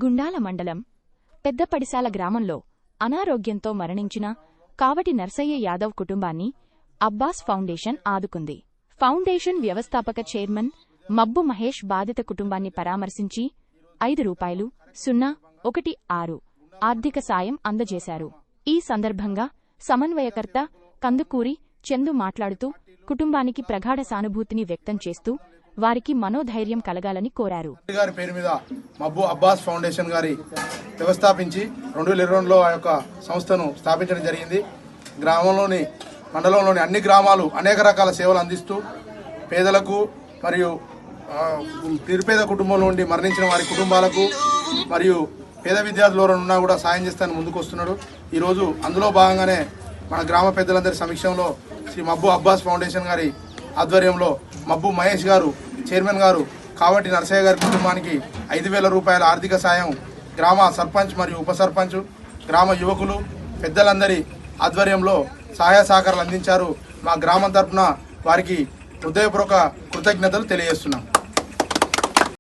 గుండాల మండలం పెద్దపడిశాల గ్రామంలో అనారోగ్యంతో మరణించిన కావటి నర్సయ్య యాదవ్ కుటుంబాన్ని అబ్బాస్ ఫౌండేషన్ ఆదుకుంది. ఫౌండేషన్ వ్యవస్థాపక చైర్మన్ మబ్బు మహేష్ బాధిత కుటుంబాన్ని పరామర్శించి ₹5,016 ఆర్థిక సాయం అందజేశారు. ఈ సందర్భంగా సమన్వయకర్త కందుకూరి చందు మాట్లాడుతూ కుటుంబానికి ప్రగాఢ సానుభూతిని వ్యక్తం చేస్తూ వారికి మనోధైర్యం కలగాలని కోరారు. గారి పేరు మీద మబ్బు అబ్బాస్ ఫౌండేషన్ గారి వ్యవస్థాపించి 2022లో ఆ యొక్క సంస్థను స్థాపించడం జరిగింది. గ్రామంలోని మండలంలోని అన్ని గ్రామాలు అనేక రకాల సేవలు అందిస్తూ పేదలకు మరియు నిరుపేద కుటుంబంలో నుండి మరణించిన వారి కుటుంబాలకు మరియు పేద విద్యార్థులు ఉన్నా కూడా సాయం చేస్తానని ముందుకు వస్తున్నాడు. ఈరోజు అందులో భాగంగానే మన గ్రామ పెద్దలందరి సమక్షంలో శ్రీ మబ్బు అబ్బాస్ ఫౌండేషన్ గారి ఆధ్వర్యంలో మబ్బు మహేష్ గారు చైర్మన్ గారు కావటి నర్సయ్య గారి కుటుంబానికి ₹5,000 ఆర్థిక సాయం గ్రామ సర్పంచ్ మరియు ఉప సర్పంచ్ గ్రామ యువకులు పెద్దలందరి ఆధ్వర్యంలో సహాయ సహకారాలు అందించారు. మా గ్రామం తరఫున వారికి హృదయపూర్వక కృతజ్ఞతలు తెలియజేస్తున్నాం.